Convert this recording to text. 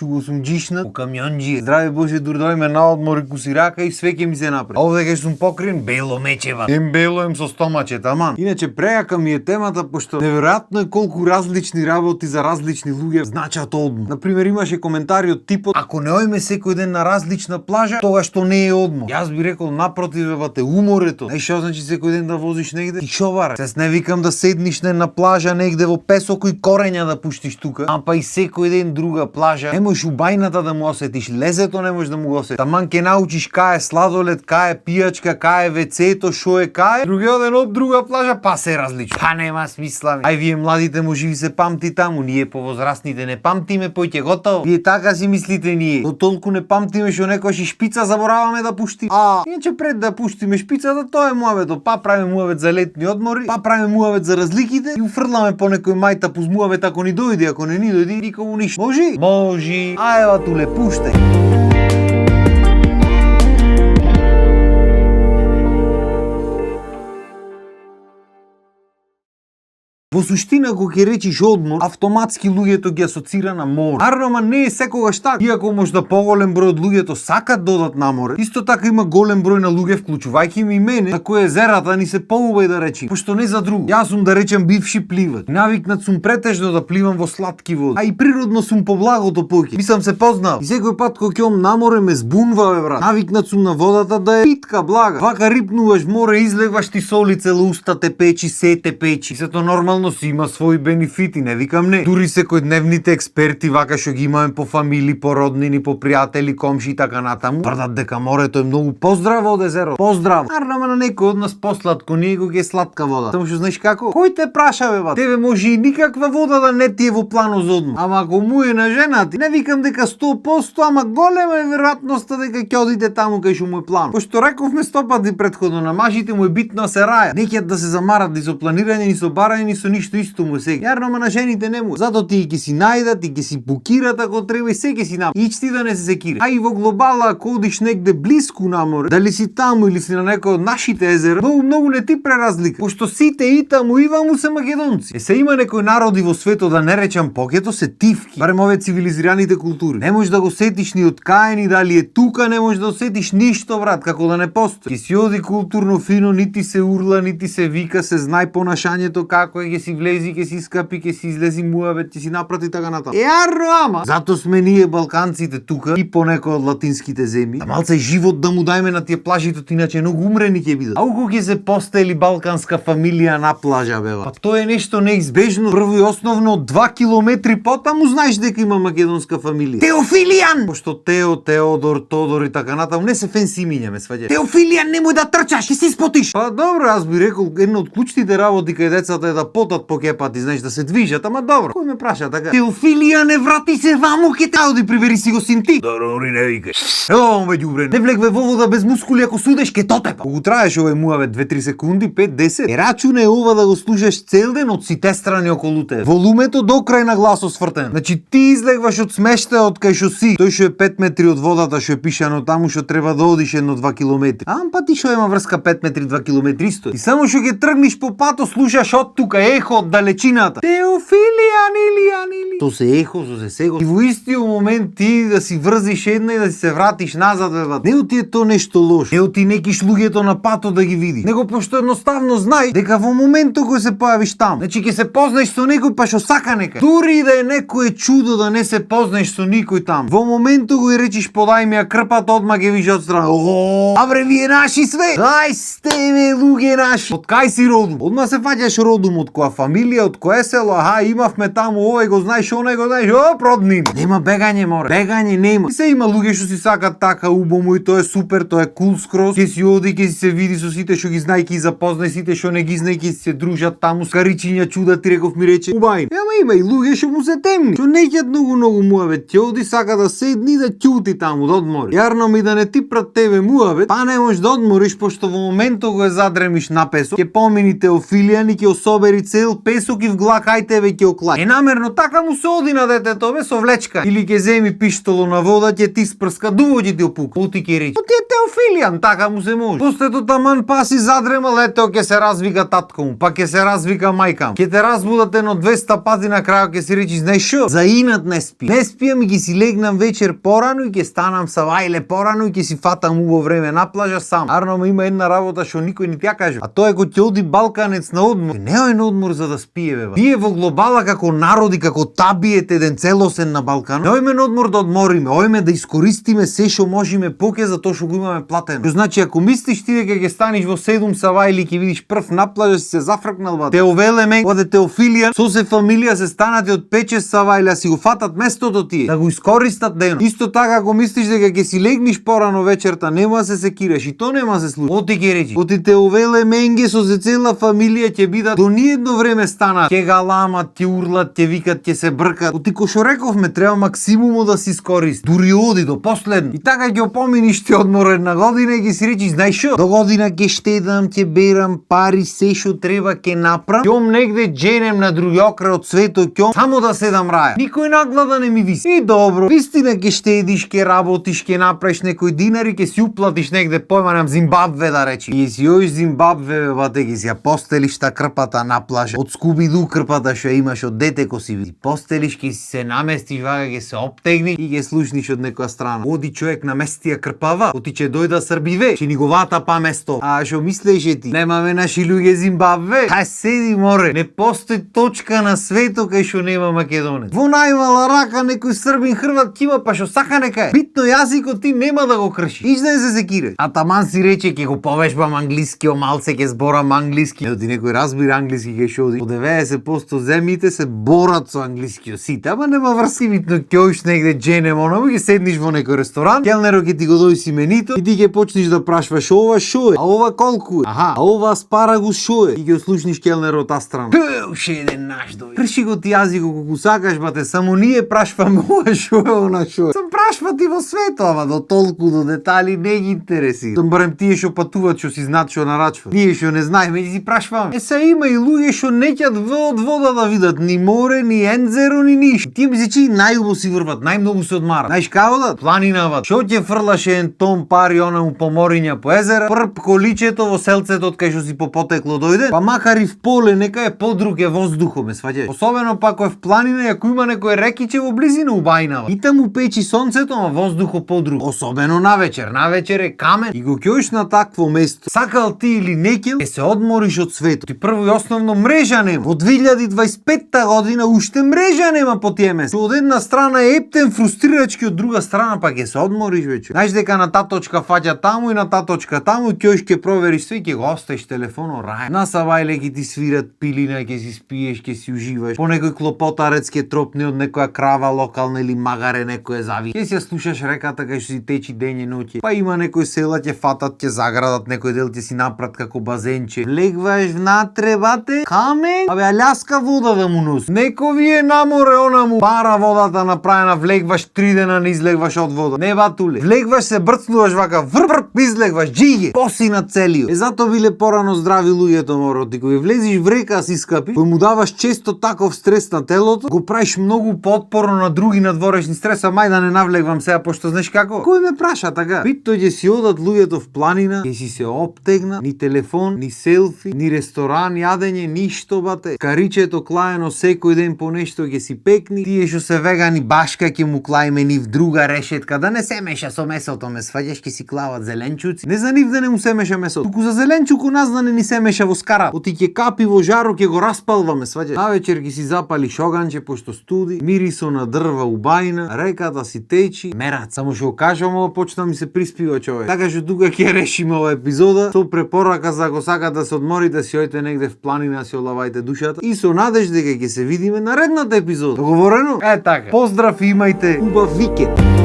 Го сум джишнат, у камионджија. Здраве Боже, дојме на одмор и кусирака и све ќе ми се направи. Овде кај сум покрен бело мечева. Ем бело, ем со стомаче, таман. Иначе прејака ми е темата, пошто неверојатно е колку различни работи за различни луѓе значат одмор. Например, имаше коментари од типот: ако не ојме секој ден на различна плажа, тогаш што не е одмор. Јас би рекол напротив, евате, уморето. Знаеш што значи секој ден да возиш негде? Ти шовара. Сес не викам да седниш на плажа негде во песок и корења да пуштиш тука, па и секој ден друга плажа. Не можеш убајната да му осетиш, лезето не можеш да му го осетиш. Таман ќе научиш кај е сладолед, кај е пијачка, кај е вецето, шо е кај. Другиот ден од друга плажа, па се различно. Па нема смисла. Ај вие младите може би се памти таму, ние повозрастните не памтиме, појќе готово. Вие така си мислите ние. До толку не памтиме што некојаш и шпица забораваме да пуштиме. Иначе пред да пуштиме шпицата, тоа е муавето. Па правиме муавет за летни одмори, па правиме муавет за разликите и уфрламе по некој мајта пуз муавет ако ни дојде, ако не ни дојде, никому ништо. Може? Може. Ева туле, пуштај. Во суштина, кога ќе речиш одмор, автоматски луѓето ги асоцира на море. Ама не е секогаш така. Иако можда поголем број од луѓето сакат да одат на море, исто така има голем број на луѓе, вклучувајќи и мене, на кои езерата ни се поубави да речи. Пошто не за друго. Јас сум да речем бивши пливач. Навикнат сум претежно да пливам во сладки води. А и природно сум по благото поќе. Мислам се познал. И секој пат кога ќе на море ме збунва, бе брат. Навикнат сум на водата да е питка, блага. Вака рипнуваш море, излегваш ти соли цело уста те печи, се те печи. Сето нормално си има своји бенефити, не викам не. Дури секојдневните експерти вака што ги имаме по фамилии, по роднини, по пријатели, комши и така натаму, тврдат дека морето е многу поздраво од езеро. Поздраво. Ама на некој од нас посладко, ние го ги е сладка вода. Само што знаеш како? Кој те праша бе бат? Тебе може и никаква вода да не ти е во плано за одмор. Ама ако му е на жена ти, не викам дека 100%, ама голема е веројатноста дека ќе одите таму кај што му е план. Пошто рековме 100 пати претходно, на мажите му е битно да се раја. Неќиот да се замарат ни со планирање, ни со барање, ни со ништо исто му сега. Јарно, ама на жените не му. Зато ти ќе си најдат, ти ќе си букират ако треба и се ќе си направи. Ич ти да не се секира. А и во глобала, ако одиш негде блиску на море, дали си таму или си на некој од нашите езера, многу не ти преразлика. Пошто сите и таму и ваму се македонци. Се има некои народи во светот, да не речам покето, се тивки. Барем овие цивилизираните култури. Не можеш да го сетиш ни од кај ни, дали е тука, не можеш да осетиш ништо, брат, како да не постои. Ќе си оди културно фино, нити се урла, нити се вика, се знај понашањето како е, ќе си влези, ќе си скапи, ќе си излези муавет, ќе си напрати така натаму. Ама. Зато сме ние балканците тука и по некои од латинските земји. Да малце живот да му дајме на тие плажите, иначе многу умрени ќе бидат. А уко ќе се постели балканска фамилија на плажа, бева. Па тоа е нешто неизбежно. Прво и основно 2 километри потаму знаеш дека има македонска фамилија. Теофилијан! Пошто Тео, Теодор, Тодор и така натаму не се фенси имиња, ме сваѓаш. Теофилијан, немој да трчаш, ќе се испотиш. Па добро, аз би рекол една од клучните работи кај децата е да потат по кепати, знаеш, да се движат, ама добро. Кој ме праша така? Теофилија, не врати се ваму, ке те оди прибери си го син ти. Добро, не викаш. Ево ме ѓубре. Не влегве во вода без мускули, ако судеш ке тотепа. Кога траеш овој муавет 2-3 секунди, 5-10, рачуне ова да го слушаш цел ден од сите страни околу тебе. Волумето до крај на гласот свртен. Значи ти излегваш од смештајот кај што си. Тој што е 5 метри од водата, што е пишано таму, што треба да одиш 1-2 километри. Па ти што има врска 5 метри 2 километри исто. И само што ќе тргнеш по пато, слушаш од тука ехо од далечината. Теофилијан или. То се ехо, то се сега. И во истиот момент ти да си врзиш една и да си се вратиш назад, бе. Не оти е то нешто лошо. Не оти некиш луѓето на пато да ги види. Него пошто едноставно знај дека во моментот кој се појавиш таму, значи ќе се познаеш со некој па што сака некај. Дури да е некое чудо да не се познаеш со никој таму. Во моментот кој речиш подај ми ја крпата, одма ќе више од страна. Абре вие наши све. Ај сте бе луѓе наши. Од кај си родум? Одма се фаќаш родум од која фамилија, од кое село, имавме таму овој го знаеш, оној го знаеш, роднин. Нема бегање море. Бегање нема. И се има луѓе што си сакат така убаво и тоа е супер, тоа е кул скроз. Ќе си оди, ќе си се види со сите што ги знај, ќе запознај сите што не ги знај, ќе се дружат таму, скаричиња чуда, ти реков ми рече. Убај. Ама има и луѓе што му се темни. Што неќиот многу муавет, ќе оди сака да седни да ќути таму да одмори. Јарно ми да не ти пред тебе муавет, па не можеш да одмориш пошто во моментот го е задремиш на песок, ќе помини Теофилијан и ќе особери цел песок и вглак, ај тебе ќе оклај. Намерно така му се оди на детето бе со влечка. Или ќе земи пиштоло на вода, ќе ти спрска, дуво ќе ти опука. Оти ќе речи. Ти е Теофилијан, така му се може. После таман паси задрема, лето ќе се развика татко му, па ќе се развика мајка му. Ќе те разбудат едно 200 пати, на крајот ќе си речи, знаеш шо? За инат не спи. Не спиам и ќе си легнам вечер порано и ќе станам са вајле порано и ќе си фатам убаво време на плажа сам. Арно има една работа што никој не ти ја каже. А тоа е кога ќе оди балканец на одмор. Не е на одмор за да спие бе. Ние во глобала како народи, како табиете еден целосен на Балкан. Не ојме на одмор да одмориме, ојме да искористиме се што можеме поке затоа што го имаме платено. Што значи ако мислиш ти дека ќе станеш во 7 сава или ќе видиш прв на плажа си се зафркнал ба. Те овелеме, оде Теофилијан, со се фамилија се станати од 5-6 сава или си го фатат местото тие, да го искористат денот. Исто така ако мислиш дека ќе си легнеш порано вечерта, нема да се секираш и то нема да се случи. Оти ќе речи, оти те овеле менге со се цела фамилија ќе бидат до ниедно време станат. Ќе галамат, ќе урлат, ќе викат, ќе се бркат. Оти ко што рековме, треба максимумот да се искористи. Дури оди до последно. И така ќе опоминиш ти одмор една година и ќе си речиш, знаеш шо? До година ќе штедам, ќе берам пари, се што треба ќе направам. Ќом негде дженем на други окрај од светот, ќом само да седам раја. Никој наглада не ми виси. И добро, вистина ќе штедиш, ќе работиш, ќе направиш некој динар и ќе си уплатиш негде, појманам Зимбабве да речи. И си оиш Зимбабве, бате, ќе си ја постелиш та крпата на плажа. Од Скуби-Ду крпата што имаш од дете ко си види. Постелиш, ќе си се наместиш, вага ќе се оптегни и ќе слушниш од некоја страна. Оди човек намести ја крпава, оти ќе дојда Србиве, ќе ни го вата па место. А што мислеше ти? Немаме наши луѓе Зимбабве? Хај седи море. Не постои точка на светот кај што нема македонец. Во најмала рака некој србин хрват кима, па што сака нека е. Битно јазикот ти нема да го крши. Ичден се секире. А таман си рече ќе го повежбам англиски, малце ќе зборам англиски. Ети некој разбира англиски кај што оди. По 90% земјите се борат со англискиот сите, ама нема врски. Битно ќе оиш негде дженем онаму, ќе седниш во некој ресторан, келнерот ќе ти го дојси менито и ти ќе почнеш да прашваш ова шо е, а ова колку е, аха, а ова аспарагус шо е, и ќе слушниш келнерот та страна. Ше еден наш дој. Крши го ти јазикот колку сакаш, бате, само ние прашваме ова шо е, она шо е. Сам прашва ти во свето, ама до толку до детали не ги интересира. Сам барем тие што патуваат, што си знаат што нарачват. Ние што не знаеме, ги си прашваме. Се има и луѓе што неќат од вода да видат ни море, ни ензеро, ни ништо. Тие ми се чи најубаво си врват, најмногу се одмарат. Знаеш као да? Планинават. Што ќе фрлаш еден том пари онаму по мориња по езера, прп количето во селцето од кај што си по потекло дојде, па макар и в поле нека е подруг е воздухом, сваќаш. Особено па кој е в планина, ако има некој рекиче во близина убајнава. И таму печи сонцето, ама воздухот подруг. Особено навечер. Навечер е камен и го ќоиш на такво место. Сакал ти или некел, е се одмориш од светот. Ти прво и основно мрежа нема. Во 2025 година уште мрежа нема по тие места. Од една страна е ептен фрустрирачки, од друга страна па ќе се одмориш вече. Знаеш дека на таа точка фаќа таму и на таа точка таму, и ќоиш ќе провериш све, ќе го оставиш телефонот рај. На савајле ќе ти свират пилина, ќе си спиеш, ќе си уживаш. По некој клопотарец ќе тропне од некоја крава локална или магаре некој зави. Ќе си ја слушаш реката кај што си течи дење ноќе. Па има некој села ќе фатат, ќе заградат, некој дел ќе си направат како базенче. Легваш внатре, бате, камен, абе аљаска вода да му носи. Некој ви е на море онаму. Пара водата направена, влегваш 3 дена не излегваш од вода. Не батуле. Влегваш се брцнуваш вака, врвр, излегваш, джиге, поси на целиот. Зато биле порано здрави луѓето мороти. Кој влезиш в река си скапи, кој му даваш често таков стрес на телото, го правиш многу поотпорно на други надворешни стреса, мај да не навлегвам сега, пошто знаеш како? Кој ме праша така? Битто ќе си одат луѓето в планина, ќе си се оптегна, ни телефон, ни селфи, ни ресторан, јадење, ништо бате. Каричето клаено секој ден по нешто ќе си пекни. Тие што се вегани башка ќе му клајме ни в друга решетка, да не се меша со месото, ме сваѓаш, ќе си клават зеленчуци. Не за нив да не му се меша месото. Туку за зеленчук у нас да не ни се меша во скара. Оти ќе капи во жаро, ќе го распалваме, сваѓаш. Навечер ќе си запалиш оганче пошто студи, мирисо на дрва убајна, реката си течи, мерат. Само што кажам, ова почна ми се приспива човек. Така што тука ќе решиме ова епизода. Со препорака за ако сакате да се одморите, си ојте негде в планина, си олавајте душата и со надеж дека ќе се видиме наредната епизода. Договорено? Е така. Поздрав и имајте убав викенд.